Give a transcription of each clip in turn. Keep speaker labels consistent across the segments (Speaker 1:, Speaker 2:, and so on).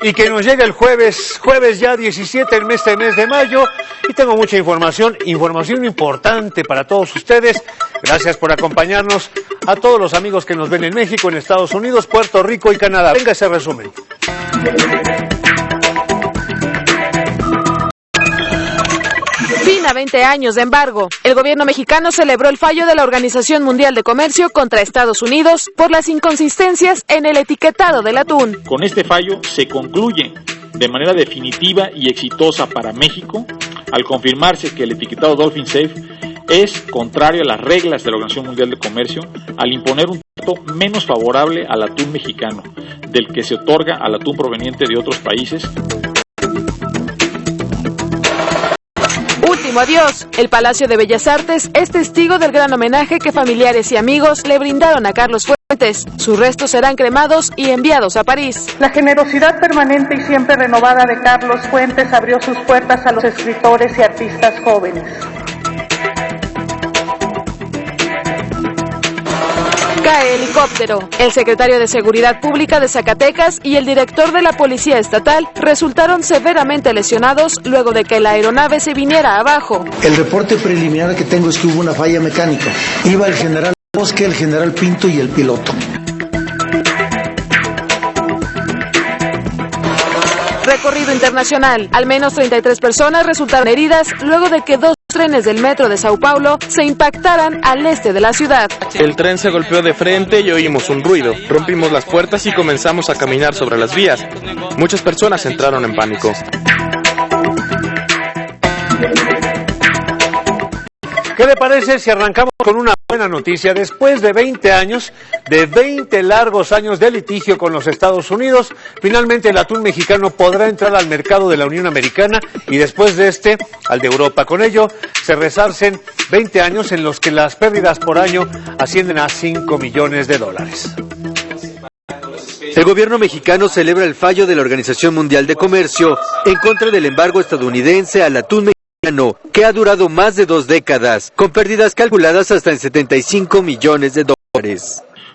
Speaker 1: y que nos llega el jueves ya 17 en este mes de mayo, y tengo mucha información importante para todos ustedes. Gracias por acompañarnos, a todos los amigos que nos ven en México, en Estados Unidos, Puerto Rico y Canadá. Venga ese resumen.
Speaker 2: Fin a 20 años de embargo. El gobierno mexicano celebró el fallo de la Organización Mundial de Comercio contra Estados Unidos por las inconsistencias en el etiquetado del atún.
Speaker 3: Con este fallo se concluye de manera definitiva y exitosa para México al confirmarse que el etiquetado Dolphin Safe es contrario a las reglas de la Organización Mundial de Comercio al imponer un trato menos favorable al atún mexicano del que se otorga al atún proveniente de otros países.
Speaker 2: Último adiós. El Palacio de Bellas Artes es testigo del gran homenaje que familiares y amigos le brindaron a Carlos Fuentes. Sus restos serán cremados y enviados a París.
Speaker 4: La generosidad permanente y siempre renovada de Carlos Fuentes abrió sus puertas a los escritores y artistas jóvenes.
Speaker 2: Cae helicóptero. El secretario de Seguridad Pública de Zacatecas y el director de la Policía Estatal resultaron severamente lesionados luego de que la aeronave se viniera abajo.
Speaker 5: El reporte preliminar que tengo es que hubo una falla mecánica. Iba el general Bosque, el general Pinto y el piloto.
Speaker 2: Recorrido internacional. Al menos 33 personas resultaron heridas luego de que dos trenes del metro de Sao Paulo se impactaran al este de la ciudad.
Speaker 6: El tren se golpeó de frente y oímos un ruido. Rompimos las puertas y comenzamos a caminar sobre las vías. Muchas personas entraron en pánico.
Speaker 1: ¿Qué le parece si arrancamos con una buena noticia? Después de 20 años, de 20 largos años de litigio con los Estados Unidos, finalmente el atún mexicano podrá entrar al mercado de la Unión Americana y después de este, al de Europa. Con ello, se resarcen 20 años en los que las pérdidas por año ascienden a $5 millones.
Speaker 7: El gobierno mexicano celebra el fallo de la Organización Mundial de Comercio en contra del embargo estadounidense al atún mexicano, que ha durado más de 2 décadas, con pérdidas calculadas hasta en $75 millones.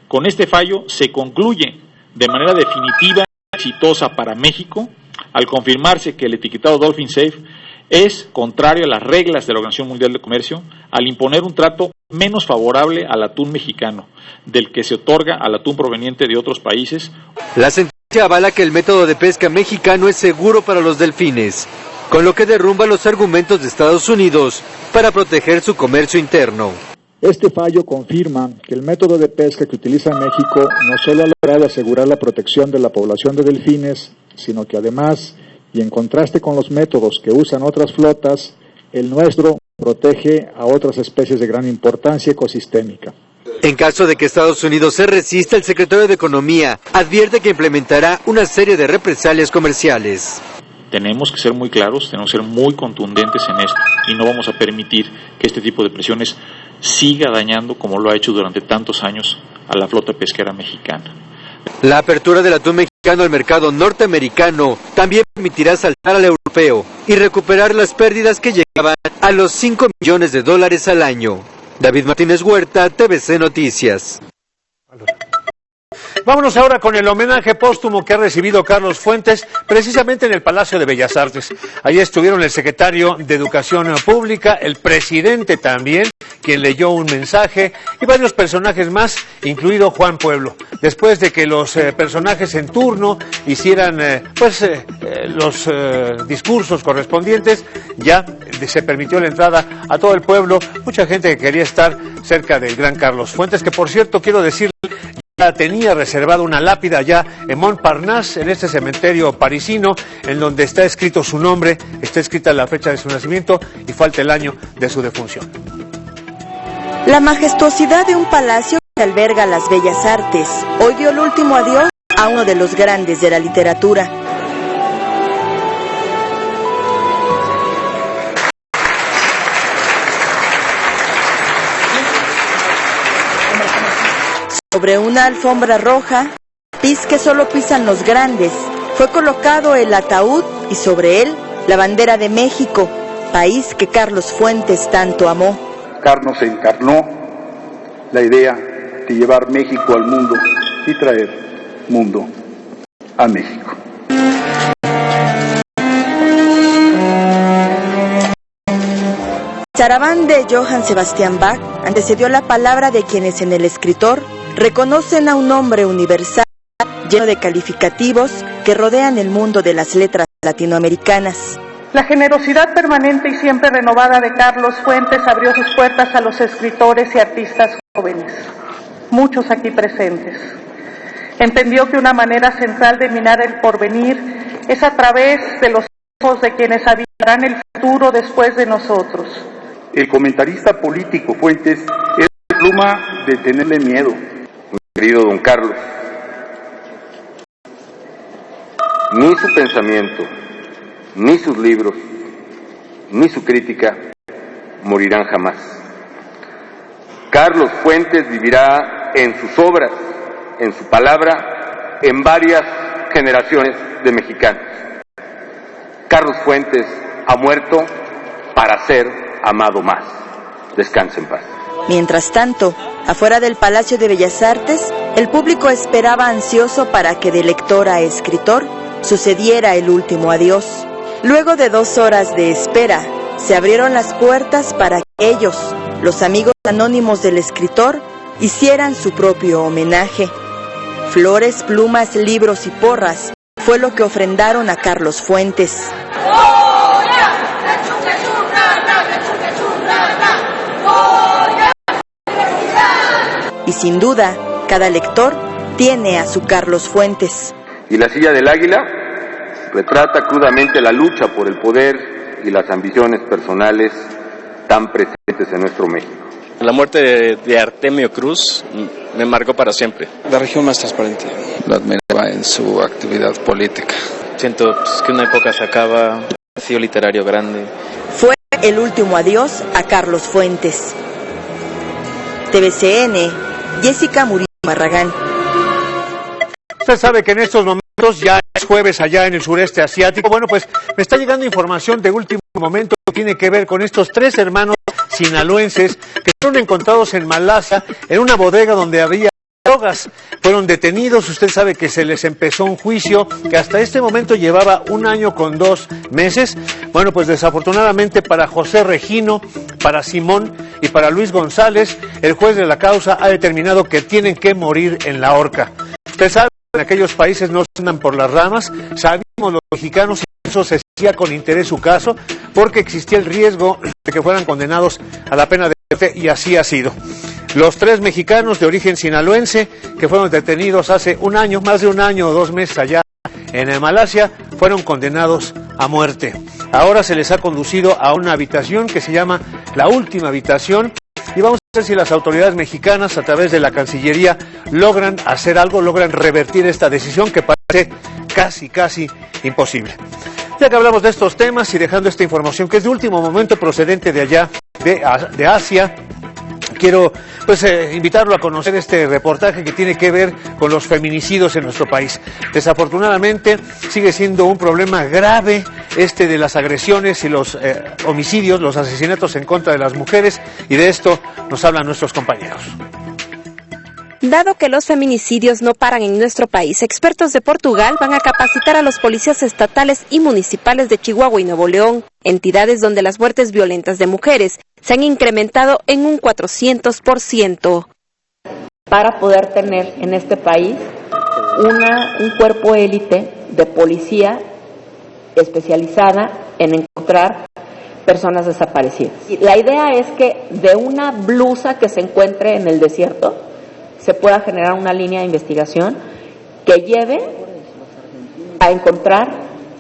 Speaker 3: Con este fallo se concluye de manera definitiva y exitosa para México al confirmarse que el etiquetado Dolphin Safe es contrario a las reglas de la Organización Mundial de Comercio al imponer un trato menos favorable al atún mexicano del que se otorga al atún proveniente de otros países.
Speaker 7: La sentencia avala que el método de pesca mexicano es seguro para los delfines, con lo que derrumba los argumentos de Estados Unidos para proteger su comercio interno.
Speaker 8: Este fallo confirma que el método de pesca que utiliza México no solo ha logrado asegurar la protección de la población de delfines, sino que además, y en contraste con los métodos que usan otras flotas, el nuestro protege a otras especies de gran importancia ecosistémica.
Speaker 7: En caso de que Estados Unidos se resista, el secretario de Economía advierte que implementará una serie de represalias comerciales.
Speaker 3: Tenemos que ser muy claros, tenemos que ser muy contundentes en esto y no vamos a permitir que este tipo de presiones siga dañando, como lo ha hecho durante tantos años, a la flota pesquera mexicana.
Speaker 7: La apertura del atún mexicano al mercado norteamericano también permitirá saltar al europeo y recuperar las pérdidas que llegaban a los $5 millones al año. David Martínez Huerta, TVC Noticias.
Speaker 1: Vámonos ahora con el homenaje póstumo que ha recibido Carlos Fuentes, precisamente en el Palacio de Bellas Artes. Allí estuvieron el secretario de Educación Pública, el presidente también, quien leyó un mensaje, y varios personajes más, incluido Juan Pueblo. Después de que los personajes en turno hicieran los discursos correspondientes, ya se permitió la entrada a todo el pueblo. Mucha gente que quería estar cerca del gran Carlos Fuentes, que por cierto quiero decirle, tenía reservado una lápida allá en Montparnasse, en este cementerio parisino, en donde está escrito su nombre, está escrita la fecha de su nacimiento y falta el año de su defunción.
Speaker 9: La majestuosidad de un palacio que alberga las bellas artes hoy dio el último adiós a uno de los grandes de la literatura. Sobre una alfombra roja, tapiz que solo pisan los grandes, fue colocado el ataúd y sobre él la bandera de México, país que Carlos Fuentes tanto amó.
Speaker 10: Carlos encarnó la idea de llevar México al mundo y traer mundo a México.
Speaker 9: Sarabán de Johann Sebastian Bach antecedió la palabra de quienes en el escritor reconocen a un hombre universal lleno de calificativos que rodean el mundo de las letras latinoamericanas.
Speaker 4: La generosidad permanente y siempre renovada de Carlos Fuentes abrió sus puertas a los escritores y artistas jóvenes, muchos aquí presentes. Entendió que una manera central de minar el porvenir es a través de los ojos de quienes habitarán el futuro después de nosotros.
Speaker 10: El comentarista político Fuentes es la pluma de tenerle miedo. Mi querido don Carlos, ni su pensamiento, ni sus libros, ni su crítica morirán jamás. Carlos Fuentes vivirá en sus obras, en su palabra, en varias generaciones de mexicanos. Carlos Fuentes ha muerto para ser amado más. Descanse en paz.
Speaker 9: Mientras tanto, afuera del Palacio de Bellas Artes, el público esperaba ansioso para que de lector a escritor sucediera el último adiós. Luego de 2 horas de espera, se abrieron las puertas para que ellos, los amigos anónimos del escritor, hicieran su propio homenaje. Flores, plumas, libros y porras fue lo que ofrendaron a Carlos Fuentes. Y sin duda, cada lector tiene a su Carlos Fuentes.
Speaker 10: Y la silla del águila retrata crudamente la lucha por el poder y las ambiciones personales tan presentes en nuestro México.
Speaker 6: La muerte de Artemio Cruz me marcó para siempre.
Speaker 11: La región más transparente. Lo admiraba en su actividad política.
Speaker 6: Siento que una época se acaba, un vacío literario grande.
Speaker 9: Fue el último adiós a Carlos Fuentes. TVCN, Jessica Murillo Barragán.
Speaker 1: Usted sabe que en estos momentos ya es jueves allá en el sureste asiático. Bueno, pues me está llegando información de último momento que tiene que ver con estos 3 hermanos sinaloenses que fueron encontrados en Malasia en una bodega donde había drogas. Fueron detenidos, usted sabe que se les empezó un juicio que hasta este momento llevaba 1 año con 2 meses. Bueno, pues desafortunadamente para José Regino, para Simón y para Luis González, el juez de la causa ha determinado que tienen que morir en la horca. Usted sabe que en aquellos países no se andan por las ramas, sabíamos los mexicanos y eso se seguía con interés su caso, porque existía el riesgo de que fueran condenados a la pena de muerte y así ha sido. Los 3 mexicanos de origen sinaloense que fueron detenidos hace 1 año, más de 1 año o 2 meses allá en Malasia, fueron condenados a muerte. Ahora se les ha conducido a una habitación que se llama la última habitación y vamos a ver si las autoridades mexicanas a través de la Cancillería logran hacer algo, logran revertir esta decisión que parece casi imposible. Ya que hablamos de estos temas y dejando esta información que es de último momento procedente de allá de Asia, quiero invitarlo a conocer este reportaje que tiene que ver con los feminicidios en nuestro país. Desafortunadamente sigue siendo un problema grave de las agresiones y los homicidios, los asesinatos en contra de las mujeres, y de esto nos hablan nuestros compañeros.
Speaker 12: Dado que los feminicidios no paran en nuestro país, expertos de Portugal van a capacitar a los policías estatales y municipales de Chihuahua y Nuevo León, entidades donde las muertes violentas de mujeres se han incrementado en un 400%.
Speaker 13: Para poder tener en este país un cuerpo élite de policía especializada en encontrar personas desaparecidas. La idea es que de una blusa que se encuentre en el desierto se pueda generar una línea de investigación que lleve a encontrar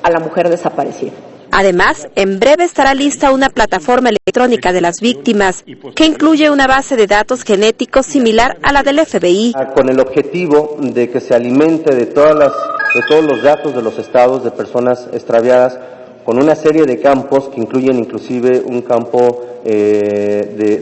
Speaker 13: a la mujer desaparecida.
Speaker 12: Además, en breve estará lista una plataforma electrónica de las víctimas que incluye una base de datos genéticos similar a la del FBI.
Speaker 14: Con el objetivo de que se alimente de todos los datos de los estados de personas extraviadas, con una serie de campos que incluyen inclusive un campo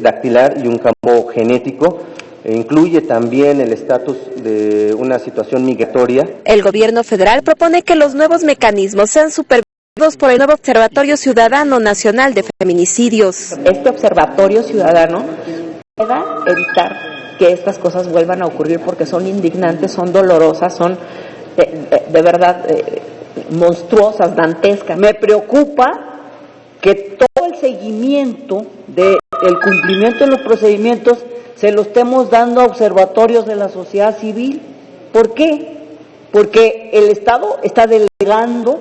Speaker 14: dactilar y un campo genético. Incluye también el estatus de una situación migratoria.
Speaker 12: El gobierno federal propone que los nuevos mecanismos sean supervisados por el nuevo Observatorio Ciudadano Nacional de Feminicidios.
Speaker 13: Este Observatorio Ciudadano pueda evitar que estas cosas vuelvan a ocurrir porque son indignantes, son dolorosas, son de verdad monstruosas, dantescas.
Speaker 15: Me preocupa que todo el seguimiento del cumplimiento de los procedimientos se lo estemos dando a observatorios de la sociedad civil. ¿Por qué? Porque el Estado está delegando,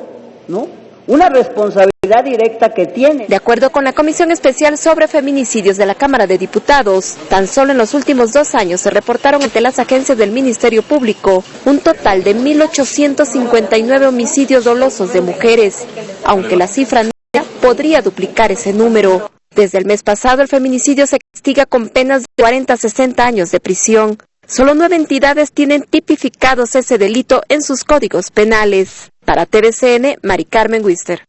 Speaker 15: ¿no?, una responsabilidad directa que tiene.
Speaker 12: De acuerdo con la Comisión Especial sobre Feminicidios de la Cámara de Diputados, tan solo en los últimos 2 años se reportaron ante las agencias del Ministerio Público un total de 1.859 homicidios dolosos de mujeres, aunque la cifra negra podría duplicar ese número. Desde el mes pasado, el feminicidio se castiga con penas de 40 a 60 años de prisión. Solo 9 entidades tienen tipificados ese delito en sus códigos penales. Para TVCN, Mari Carmen Wister.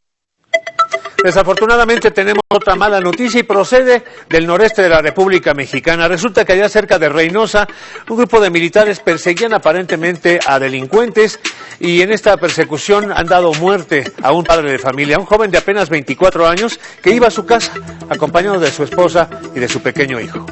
Speaker 1: Desafortunadamente tenemos otra mala noticia y procede del noreste de la República Mexicana. Resulta que allá cerca de Reynosa, un grupo de militares perseguían aparentemente a delincuentes y en esta persecución han dado muerte a un padre de familia, un joven de apenas 24 años que iba a su casa acompañado de su esposa y de su pequeño hijo.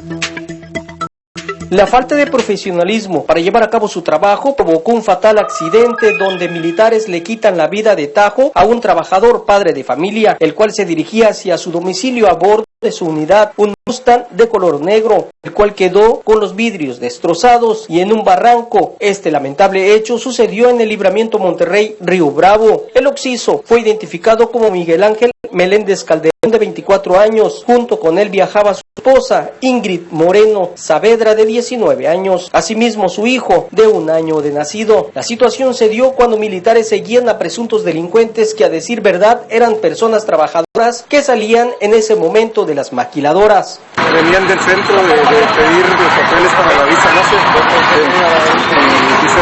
Speaker 16: La falta de profesionalismo para llevar a cabo su trabajo provocó un fatal accidente donde militares le quitan la vida de tajo a un trabajador padre de familia, el cual se dirigía hacia su domicilio a bordo de su unidad, un Mustang de color negro, el cual quedó con los vidrios destrozados y en un barranco. Este lamentable hecho sucedió en el Libramiento Monterrey, Río Bravo. El occiso fue identificado como Miguel Ángel Meléndez Calderón, de 24 años. Junto con él viajaba su esposa, Ingrid Moreno Saavedra, de 19 años. Asimismo, su hijo, de 1 año de nacido. La situación se dio cuando militares seguían a presuntos delincuentes que, a decir verdad, eran personas trabajadoras que salían en ese momento de las maquiladoras.
Speaker 17: Venían del centro de pedir los papeles para la visa láser y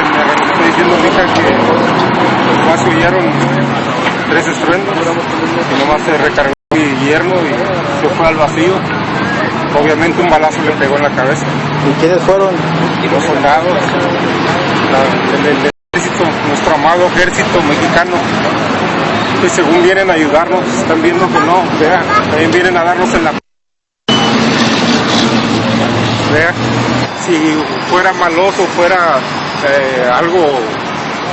Speaker 17: me estoy diciendo mi hija que nomás se oyeron 3 estruendos y nomás se recargó mi yerno y se fue al vacío. Obviamente un balazo le pegó en la cabeza.
Speaker 5: ¿Y quiénes fueron?
Speaker 17: Los soldados, el ejército, nuestro amado ejército mexicano, que según vienen a ayudarnos, están viendo que no, vean, también vienen a darnos en la... Vean, si fuera maloso, fuera algo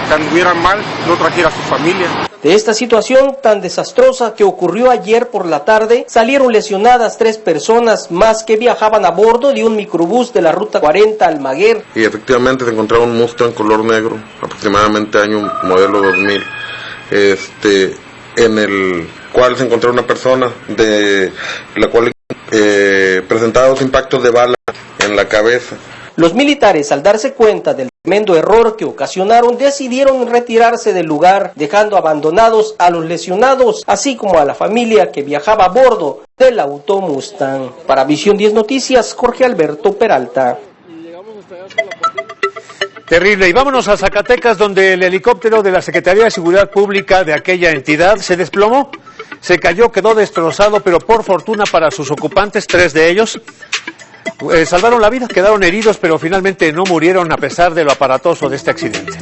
Speaker 17: que anduviera mal, no trajera a su familia.
Speaker 16: De esta situación tan desastrosa que ocurrió ayer por la tarde, salieron lesionadas 3 personas más que viajaban a bordo de un microbús de la Ruta 40 Almaguer.
Speaker 18: Y efectivamente se encontraba un Mustang color negro, aproximadamente año modelo 2000, en el cual se encontró una persona de la cual presentaba 2 impactos de bala en la cabeza.
Speaker 16: Los militares, al darse cuenta del tremendo error que ocasionaron, decidieron retirarse del lugar, dejando abandonados a los lesionados, así como a la familia que viajaba a bordo del auto Mustang. Para Visión 10 Noticias, Jorge Alberto Peralta.
Speaker 1: Terrible. Y vámonos a Zacatecas, donde el helicóptero de la Secretaría de Seguridad Pública de aquella entidad se desplomó, se cayó, quedó destrozado, pero por fortuna para sus ocupantes, 3 de ellos salvaron la vida, quedaron heridos, pero finalmente no murieron a pesar de lo aparatoso de este accidente.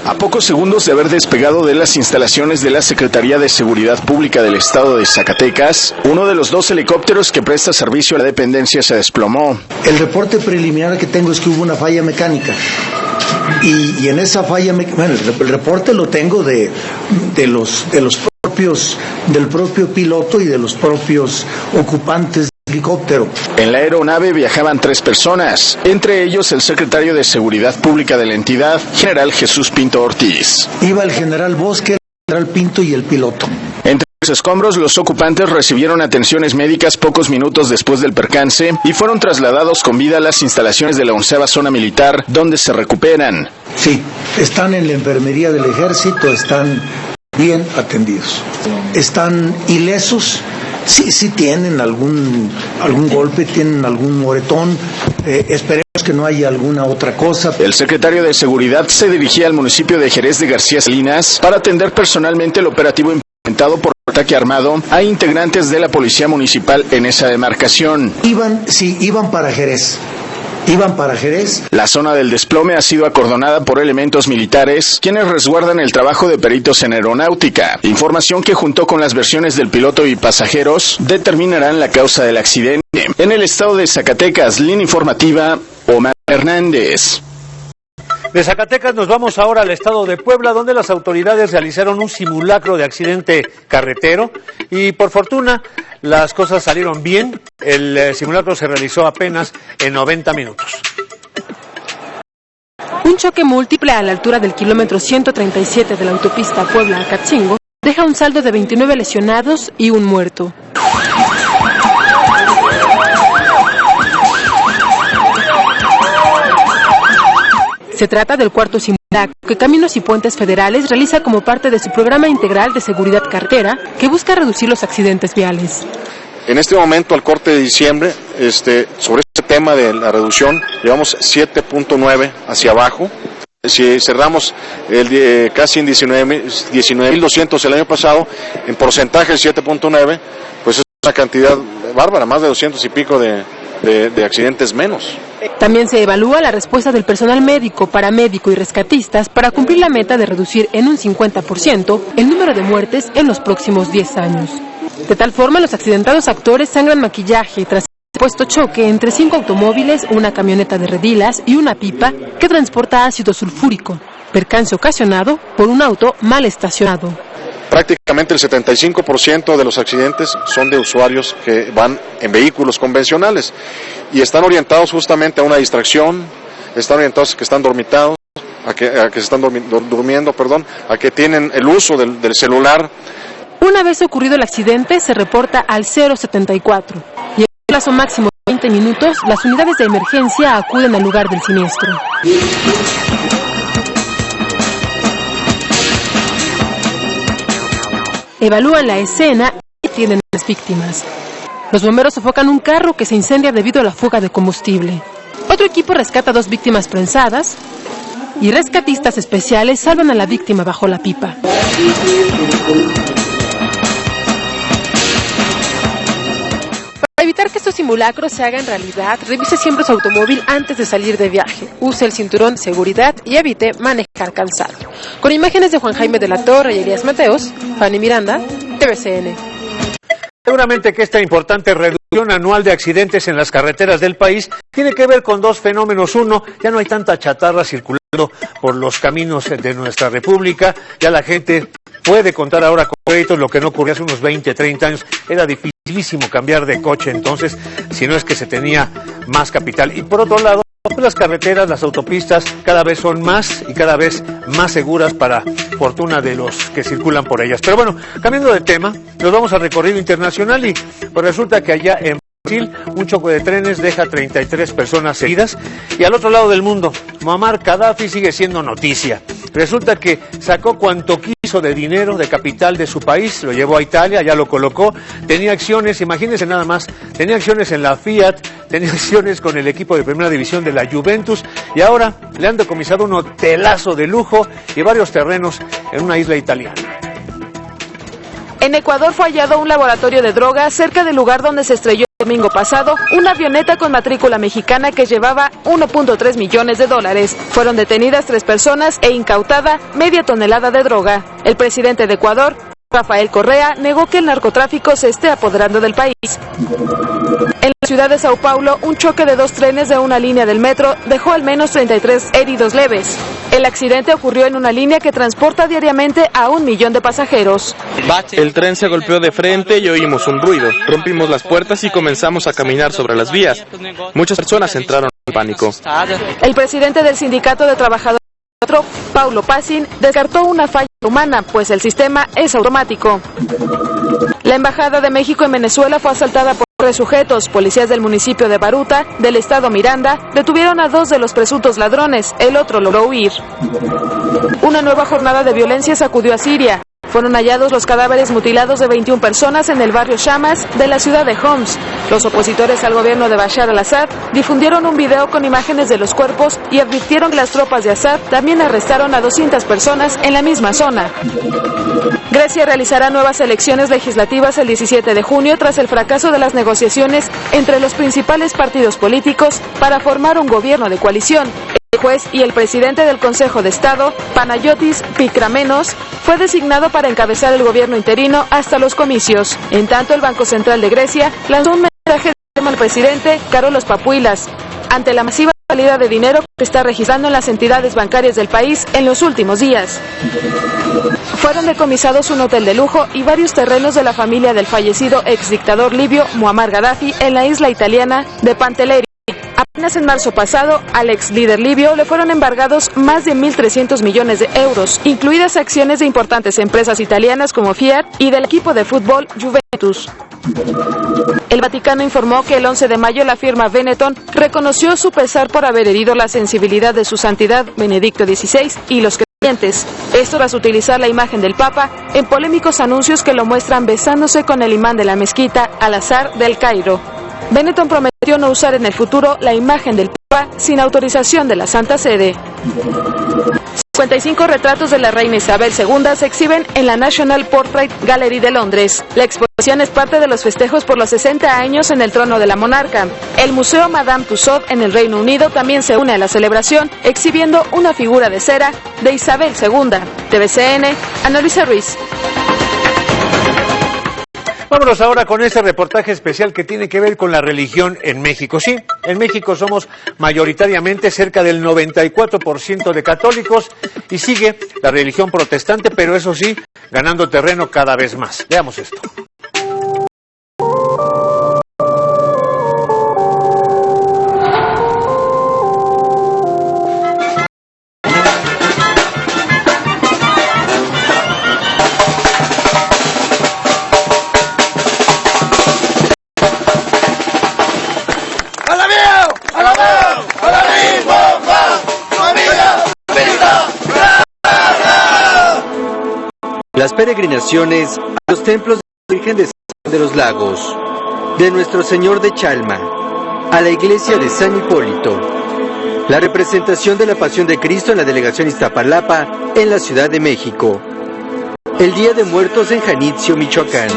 Speaker 19: A pocos segundos de haber despegado de las instalaciones de la Secretaría de Seguridad Pública del Estado de Zacatecas, uno de los 2 helicópteros que presta servicio a la dependencia se desplomó.
Speaker 5: El reporte preliminar que tengo es que hubo una falla mecánica. Y en esa falla, el reporte lo tengo del propio piloto y de los propios ocupantes del helicóptero.
Speaker 19: En la aeronave viajaban 3 personas, entre ellos el secretario de Seguridad Pública de la entidad, general Jesús Pinto Ortiz.
Speaker 5: Iba el general Bosque, el general Pinto y el piloto.
Speaker 19: Entre los escombros, los ocupantes recibieron atenciones médicas pocos minutos después del percance y fueron trasladados con vida a las instalaciones de la 11ª Zona Militar, donde se recuperan.
Speaker 5: Sí, están en la enfermería del ejército, están bien atendidos. Están ilesos. Sí tienen algún golpe, tienen algún moretón, esperemos que no haya alguna otra cosa.
Speaker 19: El secretario de Seguridad se dirigía al municipio de Jerez de García Salinas para atender personalmente el operativo implementado por ataque armado a integrantes de la Policía Municipal en esa demarcación.
Speaker 5: Iban para Jerez.
Speaker 19: La zona del desplome ha sido acordonada por elementos militares, quienes resguardan el trabajo de peritos en aeronáutica. Información que, junto con las versiones del piloto y pasajeros, determinarán la causa del accidente. En el estado de Zacatecas, línea informativa, Omar Hernández.
Speaker 1: De Zacatecas nos vamos ahora al estado de Puebla, donde las autoridades realizaron un simulacro de accidente carretero y por fortuna las cosas salieron bien. El simulacro se realizó apenas en 90 minutos.
Speaker 2: Un choque múltiple a la altura del kilómetro 137 de la autopista Puebla-Acatzingo deja un saldo de 29 lesionados y un muerto. Se trata del cuarto simulacro que Caminos y Puentes Federales realiza como parte de su programa integral de seguridad carretera que busca reducir los accidentes viales.
Speaker 20: En este momento, al corte de diciembre, sobre este tema de la reducción, llevamos 7.9 hacia abajo. Si cerramos casi en 19.200 el año pasado, en porcentaje el 7.9, pues es una cantidad bárbara, más de 200 y pico de accidentes menos.
Speaker 2: También se evalúa la respuesta del personal médico, paramédico y rescatistas para cumplir la meta de reducir en un 50% el número de muertes en los próximos 10 años. De tal forma, los accidentados actores sangran maquillaje tras el supuesto choque entre 5 automóviles, una camioneta de redilas y una pipa que transporta ácido sulfúrico, percance ocasionado por un auto mal estacionado.
Speaker 20: Prácticamente el 75% de los accidentes son de usuarios que van en vehículos convencionales y están orientados justamente a una distracción, están orientados a que están dormitados, a que se están durmiendo, a que tienen el uso del celular.
Speaker 2: Una vez ocurrido el accidente, se reporta al 074 y en un plazo máximo de 20 minutos, las unidades de emergencia acuden al lugar del siniestro. Evalúan la escena y tienen a las víctimas. Los bomberos sofocan un carro que se incendia debido a la fuga de combustible. Otro equipo rescata 2 víctimas prensadas y rescatistas especiales salvan a la víctima bajo la pipa. Para evitar que estos simulacros se hagan realidad, revise siempre su automóvil antes de salir de viaje. Use el cinturón de seguridad y evite manejar cansado. Con imágenes de Juan Jaime de la Torre y Elías Mateos, Fanny Miranda, TVCN.
Speaker 1: Seguramente que esta importante reducción anual de accidentes en las carreteras del país tiene que ver con 2 fenómenos. Uno, ya no hay tanta chatarra circulando por los caminos de nuestra república, ya la gente puede contar ahora con créditos, lo que no ocurría hace unos 20, 30 años. Era dificilísimo cambiar de coche entonces, si no es que se tenía más capital. Y por otro lado, las carreteras, las autopistas cada vez son más y cada vez más seguras para fortuna de los que circulan por ellas. Pero bueno, cambiando de tema, nos vamos al recorrido internacional y pues resulta que allá en Brasil un choque de trenes deja 33 personas heridas y al otro lado del mundo, Muammar Gaddafi sigue siendo noticia. Resulta que sacó cuanto quiso de dinero, de capital de su país, lo llevó a Italia, ya lo colocó, tenía acciones, imagínense nada más, tenía acciones en la Fiat, tenía acciones con el equipo de primera división de la Juventus y ahora le han decomisado un hotelazo de lujo y varios terrenos en una isla italiana.
Speaker 2: En Ecuador fue hallado un laboratorio de drogas cerca del lugar donde se estrelló el domingo pasado una avioneta con matrícula mexicana que llevaba 1.3 millones de dólares. Fueron detenidas 3 personas e incautada media tonelada de droga. El presidente de Ecuador, Rafael Correa, negó que el narcotráfico se esté apoderando del país. En la ciudad de Sao Paulo, un choque de 2 trenes de una línea del metro dejó al menos 33 heridos leves. El accidente ocurrió en una línea que transporta diariamente a 1 millón de pasajeros.
Speaker 6: El tren se golpeó de frente y oímos un ruido. Rompimos las puertas y comenzamos a caminar sobre las vías. Muchas personas entraron en pánico.
Speaker 2: El presidente del Sindicato de Trabajadores del Metro, Paulo Pazin, descartó una falla humana, pues el sistema es automático. La Embajada de México en Venezuela fue asaltada por 3 sujetos. Policías del municipio de Baruta, del estado Miranda, detuvieron a 2 de los presuntos ladrones. El otro logró huir. Una nueva jornada de violencia sacudió a Siria. Fueron hallados los cadáveres mutilados de 21 personas en el barrio Shamas de la ciudad de Homs. Los opositores al gobierno de Bashar al-Assad difundieron un video con imágenes de los cuerpos y advirtieron que las tropas de Assad también arrestaron a 200 personas en la misma zona. Grecia realizará nuevas elecciones legislativas el 17 de junio tras el fracaso de las negociaciones entre los principales partidos políticos para formar un gobierno de coalición. El juez y el presidente del Consejo de Estado, Panayotis Pikramenos, fue designado para encabezar el gobierno interino hasta los comicios. En tanto, el Banco Central de Grecia lanzó un mensaje al presidente Carlos Papouilas ante la masiva salida de dinero que está registrando en las entidades bancarias del país en los últimos días. Fueron decomisados un hotel de lujo y varios terrenos de la familia del fallecido exdictador libio Muammar Gaddafi en la isla italiana de Pantelleria. Apenas en marzo pasado, al ex líder libio le fueron embargados más de 1.300 millones de euros, incluidas acciones de importantes empresas italianas como Fiat y del equipo de fútbol Juventus. El Vaticano informó que el 11 de mayo la firma Benetton reconoció su pesar por haber herido la sensibilidad de su santidad Benedicto XVI y los creyentes. Esto tras utilizar la imagen del Papa en polémicos anuncios que lo muestran besándose con el imán de la mezquita Al-Azhar del Cairo. Benetton prometió no usar en el futuro la imagen del Papa sin autorización de la Santa Sede. 55 retratos de la reina Isabel II se exhiben en la National Portrait Gallery de Londres. La exposición es parte de los festejos por los 60 años en el trono de la monarca. El Museo Madame Tussauds en el Reino Unido también se une a la celebración, exhibiendo una figura de cera de Isabel II. TVCN, Ana Luisa Ruiz.
Speaker 1: Vámonos ahora con este reportaje especial que tiene que ver con la religión en México. Sí, en México somos mayoritariamente cerca del 94% de católicos y sigue la religión protestante, pero eso sí, ganando terreno cada vez más. Veamos esto.
Speaker 7: Las peregrinaciones a los templos de la Virgen de San de los Lagos, de Nuestro Señor de Chalma, a la iglesia de San Hipólito, la representación de la Pasión de Cristo en la delegación Iztapalapa, en la Ciudad de México, el Día de Muertos en Janitzio, Michoacán.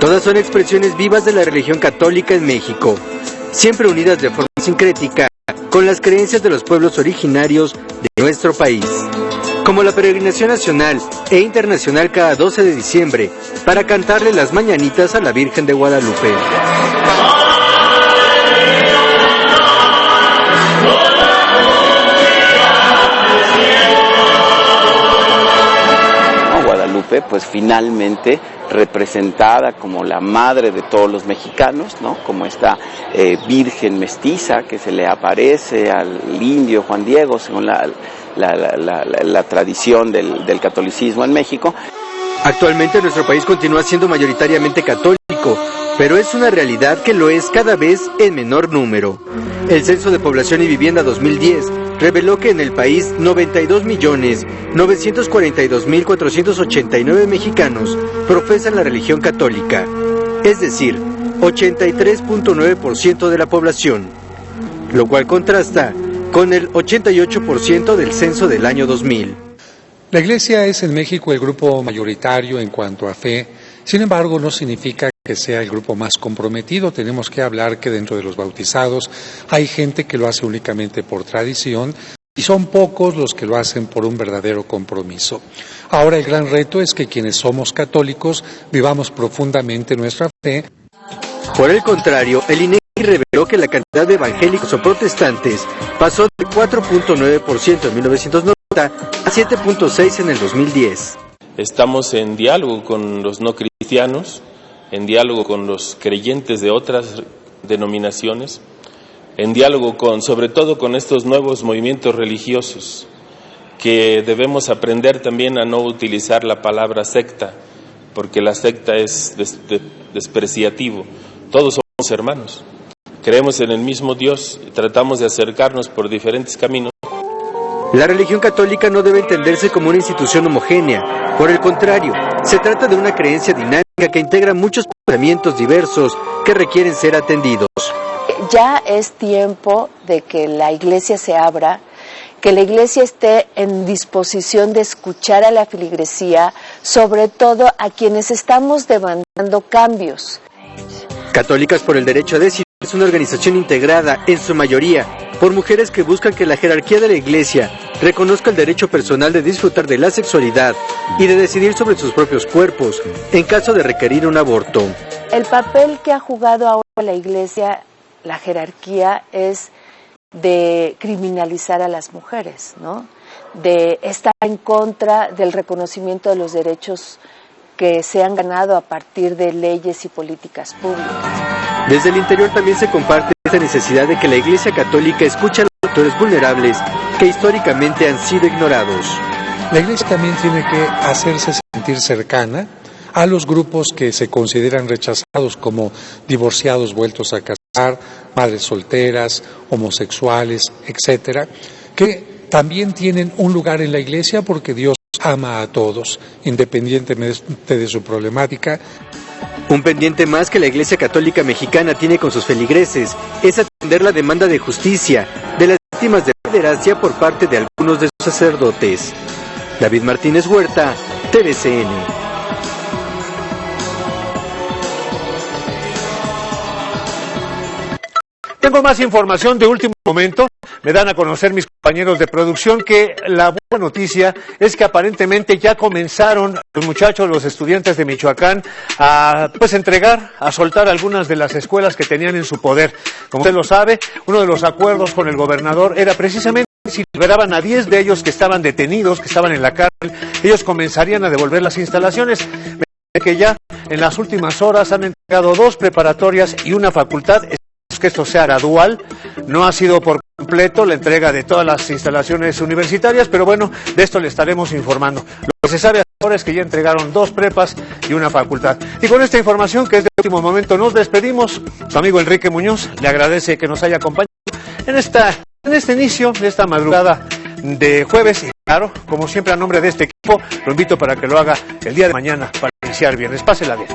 Speaker 7: Todas son expresiones vivas de la religión católica en México, siempre unidas de forma sincrética con las creencias de los pueblos originarios de nuestro país, como la peregrinación nacional e internacional cada 12 de diciembre para cantarle las mañanitas a la Virgen de Guadalupe.
Speaker 21: Guadalupe, pues finalmente representada como la madre de todos los mexicanos, ¿no? Como esta virgen mestiza que se le aparece al indio Juan Diego, según la tradición del catolicismo en México.
Speaker 7: Actualmente nuestro país continúa siendo mayoritariamente católico, pero es una realidad que lo es cada vez en menor número. El Censo de Población y Vivienda 2010 reveló que en el país 92.942.489 mexicanos profesan la religión católica, es decir, 83.9% de la población, lo cual contrasta con el 88% del censo del año 2000.
Speaker 22: La Iglesia es en México el grupo mayoritario en cuanto a fe, sin embargo no significa que sea el grupo más comprometido. Tenemos que hablar que dentro de los bautizados hay gente que lo hace únicamente por tradición y son pocos los que lo hacen por un verdadero compromiso. Ahora el gran reto es que quienes somos católicos vivamos profundamente nuestra fe.
Speaker 7: Por el contrario, el INEGI reveló que la cantidad de evangélicos o protestantes pasó del 4.9% en 1990 a 7.6% en el 2010.
Speaker 23: Estamos en diálogo con los no cristianos, en diálogo con los creyentes de otras denominaciones, en diálogo sobre todo con estos nuevos movimientos religiosos, que debemos aprender también a no utilizar la palabra secta, porque la secta es despreciativo. Todos somos hermanos, creemos en el mismo Dios, tratamos de acercarnos por diferentes caminos.
Speaker 7: La religión católica no debe entenderse como una institución homogénea. Por el contrario, se trata de una creencia dinámica que integra muchos pensamientos diversos que requieren ser atendidos.
Speaker 24: Ya es tiempo de que la Iglesia se abra, que la Iglesia esté en disposición de escuchar a la feligresía, sobre todo a quienes estamos demandando cambios.
Speaker 7: Católicas por el Derecho a Decidir es una organización integrada, en su mayoría, por mujeres que buscan que la jerarquía de la Iglesia reconozca el derecho personal de disfrutar de la sexualidad y de decidir sobre sus propios cuerpos, en caso de requerir un aborto.
Speaker 24: El papel que ha jugado ahora la Iglesia, la jerarquía, es de criminalizar a las mujeres, ¿no? De estar en contra del reconocimiento de los derechos que se han ganado a partir de leyes y políticas públicas.
Speaker 7: Desde el interior también se comparte esta necesidad de que la Iglesia Católica escuche a los sectores vulnerables que históricamente han sido ignorados.
Speaker 22: La Iglesia también tiene que hacerse sentir cercana a los grupos que se consideran rechazados, como divorciados vueltos a casar, madres solteras, homosexuales, etcétera, que también tienen un lugar en la Iglesia porque Dios ama a todos, independientemente de su problemática.
Speaker 7: Un pendiente más que la Iglesia Católica Mexicana tiene con sus feligreses es atender la demanda de justicia de las víctimas de pederastia por parte de algunos de sus sacerdotes. David Martínez Huerta, TVCN.
Speaker 1: Tengo más información de último momento. Me dan a conocer mis compañeros de producción que la buena noticia es que aparentemente ya comenzaron los muchachos, los estudiantes de Michoacán, a entregar, a soltar algunas de las escuelas que tenían en su poder. Como usted lo sabe, uno de los acuerdos con el gobernador era precisamente si liberaban a 10 de ellos que estaban detenidos, que estaban en la cárcel, ellos comenzarían a devolver las instalaciones. Me parece que ya en las últimas horas han entregado 2 preparatorias y una facultad. Que esto sea gradual, no ha sido por completo la entrega de todas las instalaciones universitarias, pero bueno, de esto le estaremos informando. Lo que se sabe ahora es que ya entregaron 2 prepas y una facultad. Y con esta información, que es de último momento, nos despedimos. Su amigo Enrique Muñoz le agradece que nos haya acompañado en este inicio de esta madrugada de jueves. Y claro, como siempre, a nombre de este equipo, lo invito para que lo haga el día de mañana para iniciar viernes. Pásela bien.